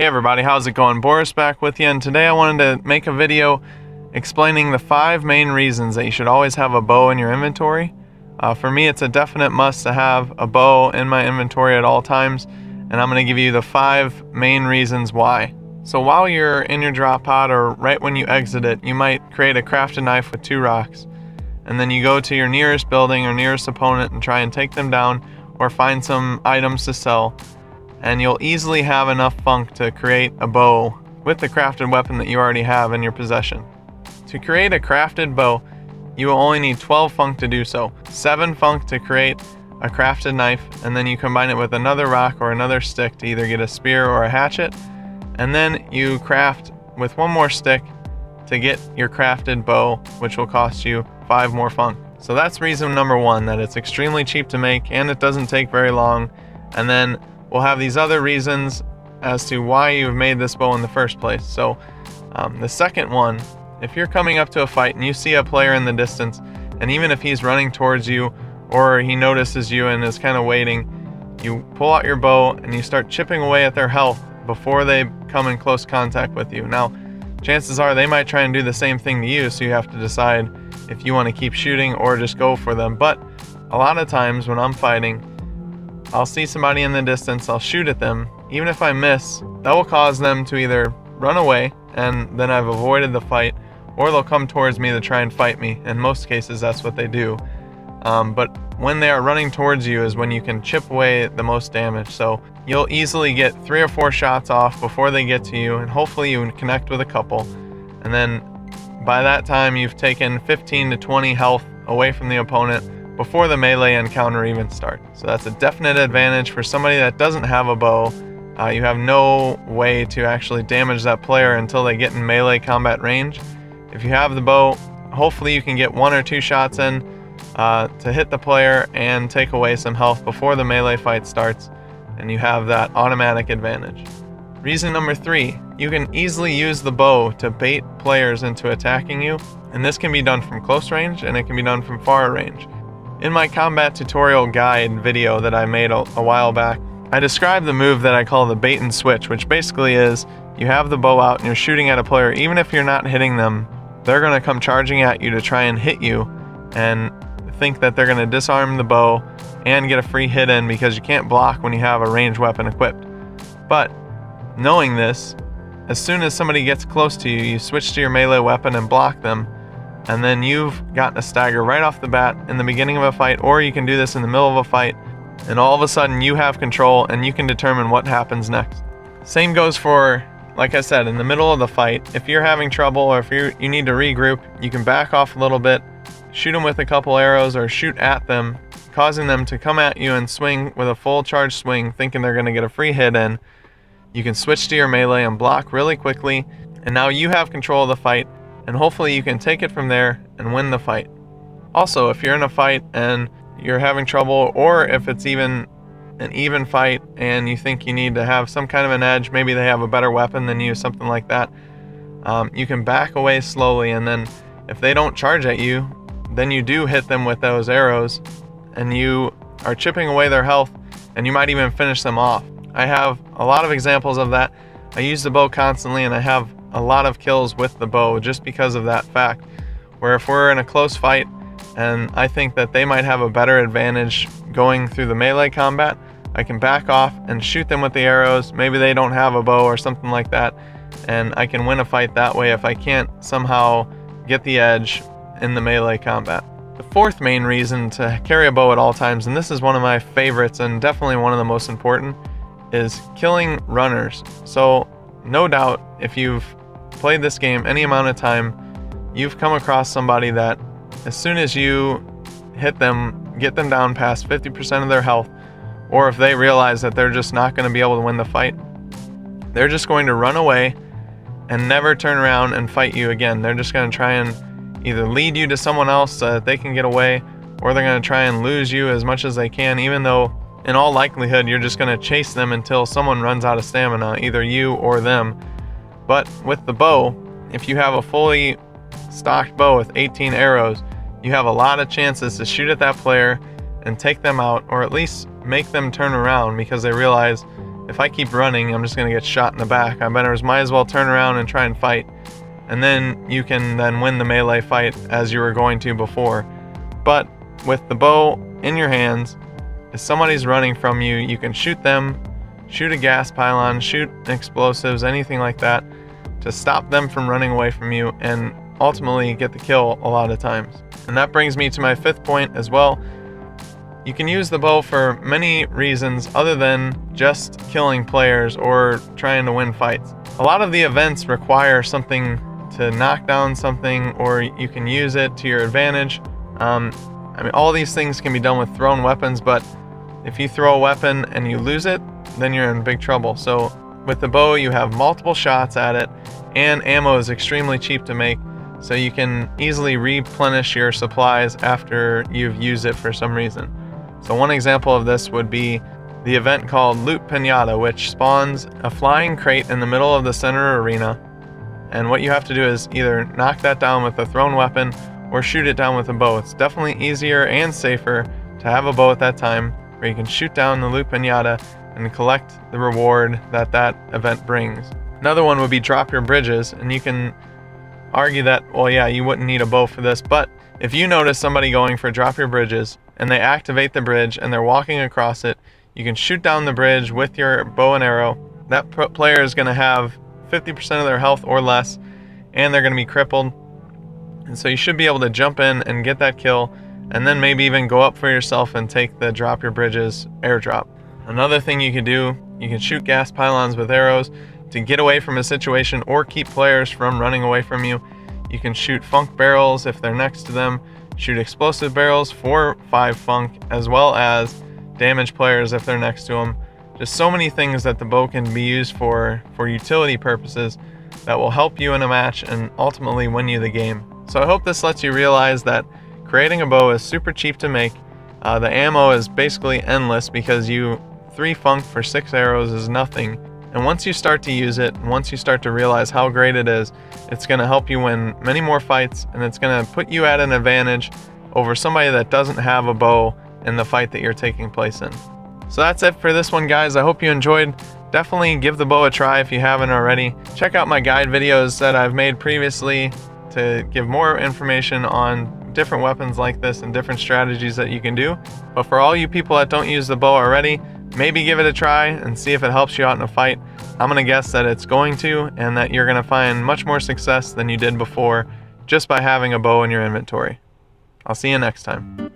Hey everybody, how's it going? Boris back with you, and today I wanted to make a video explaining the 5 main reasons that you should always have a bow in your inventory. For me, it's a definite must to have a bow in my inventory at all times, and I'm going to give you the 5 main reasons why. So while you're in your drop pod, or right when you exit it, you might create a crafted knife with 2 rocks, and then you go to your nearest building or nearest opponent and try and take them down or find some items to sell. And you'll easily have enough funk to create a bow with the crafted weapon that you already have in your possession. To create a crafted bow, you will only need 12 funk to do so. 7 funk to create a crafted knife, and then you combine it with another rock or another stick to either get a spear or a hatchet, and then you craft with 1 more stick to get your crafted bow, which will cost you 5 more funk. So that's reason number 1, that it's extremely cheap to make and it doesn't take very long. And then we'll have these other reasons as to why you've made this bow in the first place. So the second one, if you're coming up to a fight and you see a player in the distance, and even if he's running towards you or he notices you and is kind of waiting, you pull out your bow and you start chipping away at their health before they come in close contact with you. Now, chances are they might try and do the same thing to you, so you have to decide if you want to keep shooting or just go for them. But a lot of times when I'm fighting, I'll see somebody in the distance, I'll shoot at them. Even if I miss, that will cause them to either run away and then I've avoided the fight, or they'll come towards me to try and fight me. In most cases, that's what they do. But when they are running towards you is when you can chip away the most damage. So you'll easily get 3 or 4 shots off before they get to you, and hopefully you connect with a couple. And then by that time, you've taken 15 to 20 health away from the opponent before the melee encounter even starts. So that's a definite advantage for somebody that doesn't have a bow. You have no way to actually damage that player until they get in melee combat range. If you have the bow, hopefully you can get 1 or 2 shots in to hit the player and take away some health before the melee fight starts, and you have that automatic advantage. Reason number 3, you can easily use the bow to bait players into attacking you, and this can be done from close range and it can be done from far range. In my combat tutorial guide video that I made a while back, I described the move that I call the bait and switch, which basically is you have the bow out and you're shooting at a player. Even if you're not hitting them, they're going to come charging at you to try and hit you and think that they're going to disarm the bow and get a free hit in because you can't block when you have a ranged weapon equipped. But knowing this, as soon as somebody gets close to you, you switch to your melee weapon and block them, and then you've gotten a stagger right off the bat in the beginning of a fight, or you can do this in the middle of a fight, and all of a sudden you have control and you can determine what happens next. Same goes for, like I said, in the middle of the fight. If you're having trouble or if you need to regroup, you can back off a little bit, shoot them with a couple arrows or shoot at them, causing them to come at you and swing with a full charge swing, thinking they're going to get a free hit in. You can switch to your melee and block really quickly, and now you have control of the fight, and hopefully you can take it from there and win the fight. Also, if you're in a fight and you're having trouble, or if it's even an even fight and you think you need to have some kind of an edge, maybe they have a better weapon than you, something like that, you can back away slowly, and then if they don't charge at you, then you do hit them with those arrows and you are chipping away their health, and you might even finish them off. I have a lot of examples of that. I use the bow constantly and I have a lot of kills with the bow just because of that fact, where if we're in a close fight and I think that they might have a better advantage going through the melee combat, I can back off and shoot them with the arrows. Maybe they don't have a bow or something like that, and I can win a fight that way if I can't somehow get the edge in the melee combat. The 4th main reason to carry a bow at all times, and this is one of my favorites and definitely one of the most important, is killing runners. So no doubt, if you've played this game any amount of time, you've come across somebody that as soon as you hit them, get them down past 50% of their health, or if they realize that they're just not going to be able to win the fight, they're just going to run away and never turn around and fight you again. They're just going to try and either lead you to someone else so that they can get away, or they're going to try and lose you as much as they can, even though in all likelihood you're just going to chase them until someone runs out of stamina, either you or them. But with the bow, if you have a fully stocked bow with 18 arrows, you have a lot of chances to shoot at that player and take them out, or at least make them turn around because they realize if I keep running, I'm just going to get shot in the back. I better might as well turn around and try and fight. And then you can then win the melee fight as you were going to before. But with the bow in your hands, if somebody's running from you, you can shoot them, shoot a gas pylon, shoot explosives, anything like that, to stop them from running away from you and ultimately get the kill a lot of times. And that brings me to my fifth point as well. You can use the bow for many reasons other than just killing players or trying to win fights. A lot of the events require something to knock down something, or you can use it to your advantage. All these things can be done with thrown weapons, but if you throw a weapon and you lose it, then you're in big trouble. So with the bow, you have multiple shots at it, and ammo is extremely cheap to make, so you can easily replenish your supplies after you've used it for some reason. So one example of this would be the event called Loot Pinata, which spawns a flying crate in the middle of the center arena. And what you have to do is either knock that down with a thrown weapon or shoot it down with a bow. It's definitely easier and safer to have a bow at that time, where you can shoot down the Loot Pinata and collect the reward that that event brings. Another one would be drop your bridges, and you can argue that, well, yeah, you wouldn't need a bow for this, but if you notice somebody going for drop your bridges and they activate the bridge and they're walking across it, you can shoot down the bridge with your bow and arrow. That player is going to have 50% of their health or less, and they're going to be crippled. And so you should be able to jump in and get that kill, and then maybe even go up for yourself and take the drop your bridges airdrop. Another thing you can do, you can shoot gas pylons with arrows to get away from a situation or keep players from running away from you. You can shoot funk barrels if they're next to them, shoot explosive barrels for 5 funk, as well as damage players if they're next to them. Just so many things that the bow can be used for utility purposes that will help you in a match and ultimately win you the game. So I hope this lets you realize that creating a bow is super cheap to make. The ammo is basically endless because 3 funk for 6 arrows is nothing. And once you start to use it, and once you start to realize how great it is, it's going to help you win many more fights, and it's going to put you at an advantage over somebody that doesn't have a bow in the fight that you're taking place in. So that's it for this one, guys. I hope you enjoyed. Definitely give the bow a try if you haven't already. Check out my guide videos that I've made previously to give more information on different weapons like this and different strategies that you can do. But for all you people that don't use the bow already, maybe give it a try and see if it helps you out in a fight. I'm going to guess that it's going to, and that you're going to find much more success than you did before just by having a bow in your inventory. I'll see you next time.